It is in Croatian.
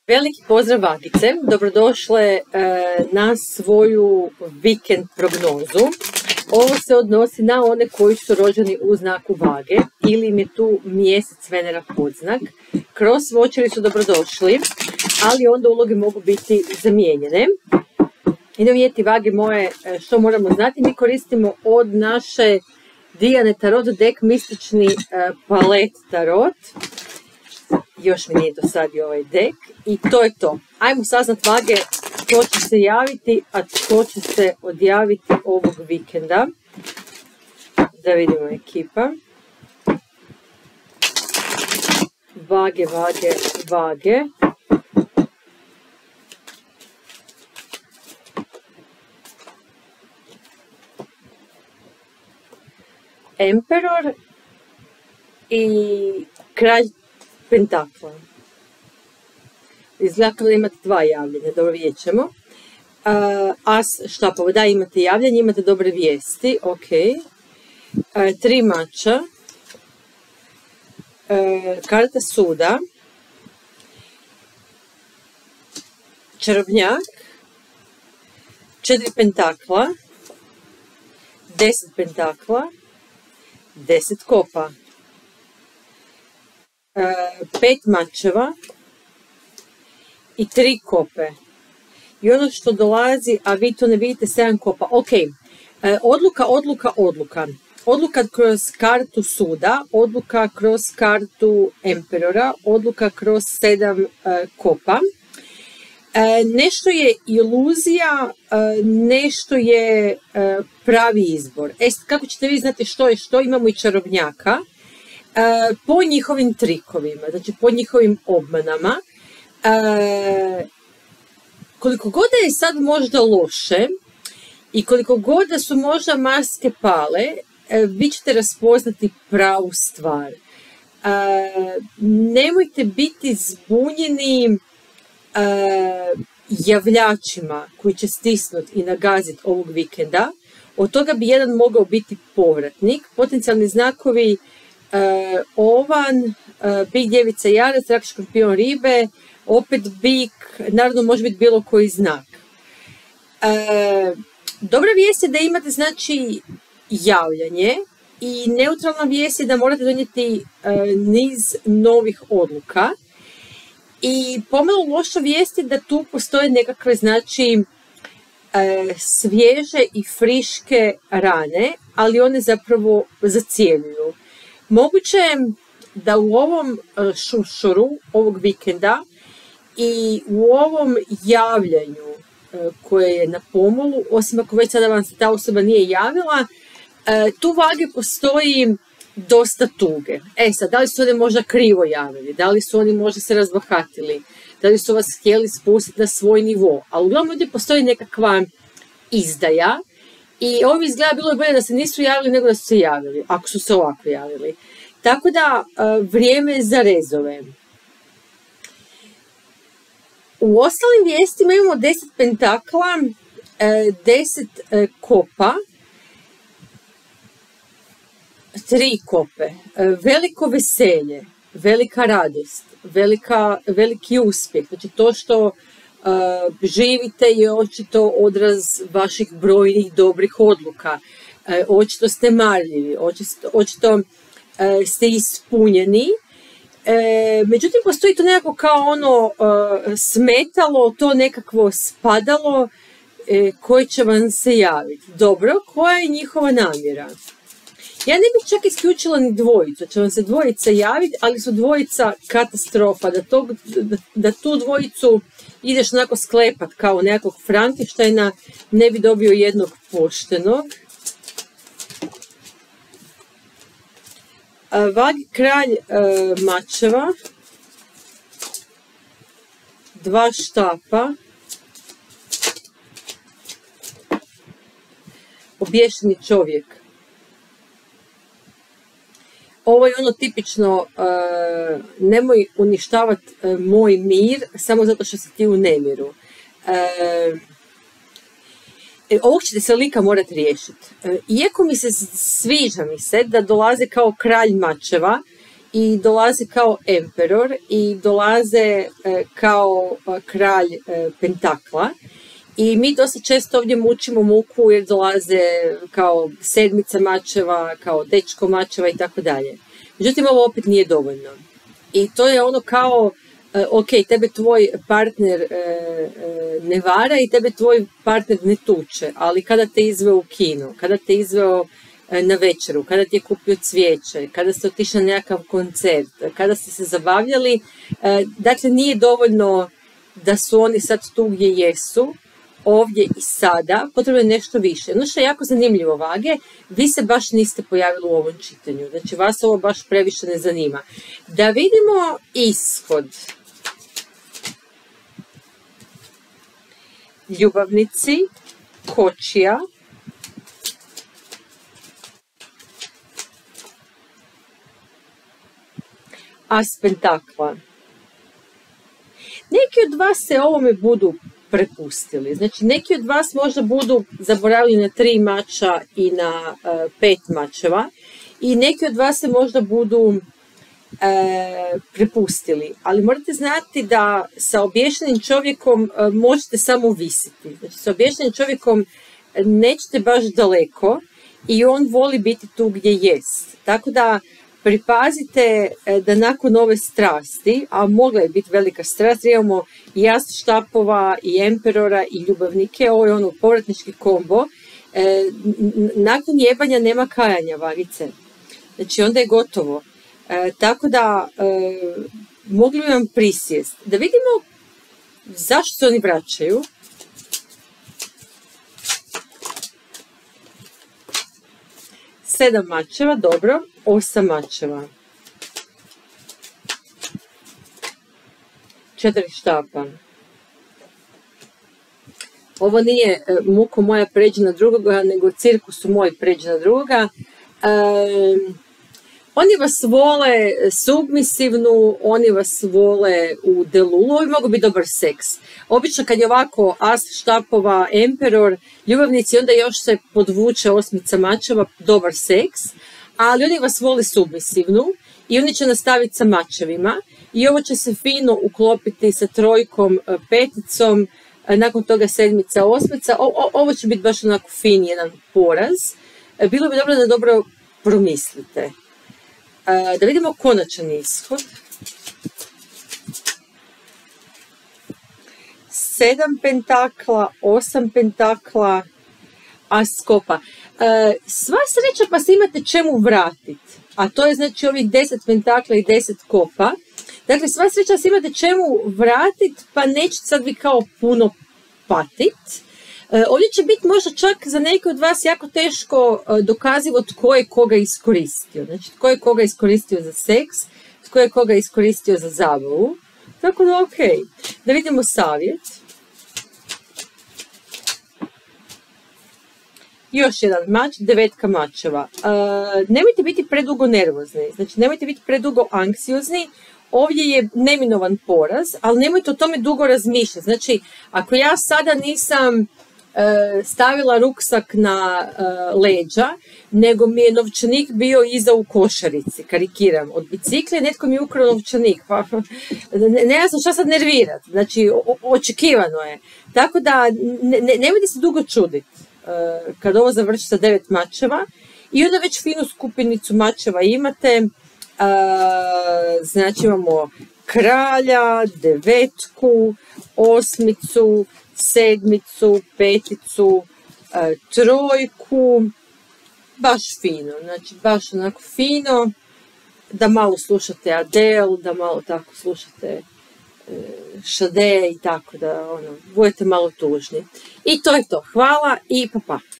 Veliki pozdrav vagice, dobrodošle na svoju vikend prognozu. Ovo se odnosi na one koji su rođeni u znaku vage ili im je tu mjesec Venera podznak. Kroz svočari su dobrodošli, ali onda uloge mogu biti zamijenjene. Idemo vidjeti vage moje što moramo znati. Mi koristimo od naše Dijane Tarot Deck mistični palet Tarot. Još mi nije dosadio ovaj dek i to je to. Ajmo saznat vage tko će se javiti, a tko će se odjaviti ovog vikenda. Da vidimo ekipa. Vage, vage, vage. Emperor i kralj Pentakla. Izgleda kao da imate dva javljanja, dobro vidjet ćemo. As štapova, da imate javljanje, imate dobre vijesti, ok. Tri mača. Karta suda. Čarobnjak. 4 pentakla. 10 pentakla. 10 kopa. 5 mačeva i 3 kope. I ono što dolazi, a vi to ne vidite, 7 kopa. Ok, odluka. Odluka kroz kartu suda, odluka kroz kartu emperora, odluka kroz 7 kopa. Nešto je iluzija, nešto je pravi izbor. Kako ćete vi znati što je što? Imamo i čarobnjaka. Po njihovim trikovima, znači po njihovim obmanama. Koliko god da je sad možda loše i koliko god da su možda maske pale, vi ćete raspoznati pravu stvar. Nemojte biti zbunjeni javljačima koji će stisnuti i nagaziti ovog vikenda. Od toga bi jedan mogao biti povratnik. Potencijalni znakovi ovan, bik, djevica, jarac, rak, škorpion, ribe, opet bik, naravno može biti bilo koji znak. Dobra vijest je da imate znači javljanje i neutralna vijest je da morate donijeti niz novih odluka. I pomalo loša vijest je da tu postoje nekakve znači svježe i friške rane, ali one zapravo zacjeljuju. Moguće je da u ovom šušuru ovog vikenda i u ovom javljanju koje je na pomolu, osim ako već sada vam se ta osoba nije javila, tu vage postoji dosta tuge. Sad, da li su oni možda krivo javili, da li su oni možda se razbahatili, da li su vas htjeli spustiti na svoj nivo, ali uglavnom ovdje postoji nekakva izdaja i ovo izgleda bilo je bolje da se nisu javili nego da su se javili, ako su se ovako javili. Tako da, vrijeme za rezove. U ostalim vijestima imamo 10 pentakla, 10 kopa, 3 kope, veliko veselje, velika radost, veliki uspjeh. Znači to što živite je očito odraz vaših brojnih dobrih odluka. Očito ste marljivi, očito ste ispunjeni. Međutim, postoji to nekako kao ono smetalo, to nekakvo spadalo koje će vam se javiti. Dobro, koja je njihova namjera? Ja ne bih čak isključila ni dvojicu, će vam se dvojica javiti, ali su dvojica katastrofa, da tu dvojicu ideš onako sklepat kao nekakvog Frankensteina, ne bi dobio jednog poštenog. Vagi, kralj mačeva, 2 štapa, obješeni čovjek. Ovo je ono tipično, nemoj uništavati moj mir samo zato što si ti u nemiru. Ovog ćete se lika morati riješiti. Iako mi se sviđa da dolaze kao kralj mačeva i dolaze kao emperor i dolaze kao kralj pentakla. I mi dosta često ovdje mučimo muku jer dolaze kao sedmica mačeva, kao dečko mačeva i tako dalje. Međutim, ovo opet nije dovoljno. I to je ono kao, ok, tebe tvoj partner ne vara i tebe tvoj partner ne tuče, ali kada te izveo u kino, kada te izveo na večeru, kada ti je kupio cvijeće, kada ste otišli na nekakav koncert, kada ste se zabavljali, dakle nije dovoljno da su oni sad tu gdje jesu, ovdje i sada, potrebno je nešto više. Ono što je jako zanimljivo, Vage, vi se baš niste pojavili u ovom čitanju, znači vas ovo baš previše ne zanima. Da vidimo ishod. Ljubavnici, kočija, as pentakla. Neki od vas se ovome budu prepustili. Znači, neki od vas možda budu zaboravili na 3 mača i na 5 mačeva i neki od vas se možda budu prepustili. Ali morate znati da sa obješenim čovjekom možete samo visiti. Znači, sa obješenim čovjekom nećete baš daleko i on voli biti tu gdje jest. Tako da pripazite da nakon ove strasti, a mogla je biti velika strast, imamo i as štapova, i emperora, i ljubavnike, ovo je ono povratnički kombo, nakon jebanja nema kajanja, Vagice. Znači onda je gotovo. Tako da mogli bi vam prisjest. Da vidimo zašto se oni vraćaju. Sedam mačeva, dobro, 8 mačeva. 4 štapa. Ovo nije muko moja pređe na drugoga, nego cirkusu moj pređe na drugoga. Oni vas vole submisivnu, oni vas vole u delulu, ovo mogu biti dobar seks. Obično kad je ovako as štapova, emperor, ljubavnici, onda još se podvuče 8 mačeva, dobar seks, ali oni vas vole submisivnu i oni će nastaviti sa mačevima i ovo će se fino uklopiti sa 3, 5, nakon toga 7, 8, ovo će biti baš onako fin jedan poraz. Bilo bi dobro da dobro promislite. Da vidimo konačan ishod. 7 pentakla, 8 pentakla, as kopa. Sva sreća pa se imate čemu vratiti, a to je znači ovih 10 pentakla i 10 kopa. Dakle, sva sreća se imate čemu vratiti, pa nećete sad vi kao puno patiti. Ovdje će biti možda čak za neke od vas jako teško dokazivo tko je koga iskoristio. Znači, tko je koga iskoristio za seks, tko je koga iskoristio za zabavu. Tako da, ok. Da vidimo savjet. Još jedan mač, 9 mačeva. Nemojte biti predugo nervozni, znači nemojte biti predugo anksiozni. Ovdje je neminovan poraz, ali nemojte o tome dugo razmišljati. Znači, ako ja sada nisam stavila ruksak na leđa, nego mi je novčanik bio iza u košarici, karikiram, od bicikle, netko mi je ukrao novčanik, pa ne znam šta sad nervirati, znači očekivano je. Tako da nemojte se dugo čuditi kad ovo završi sa 9 mačeva i onda već finu skupinicu mačeva imate, znači imamo kralja, 9, 8, 7, 5, 3, baš fino, znači baš onako fino, da malo slušate Adele, da malo tako slušate Sade i tako da budete malo tužni. I to je to, hvala i pa pa.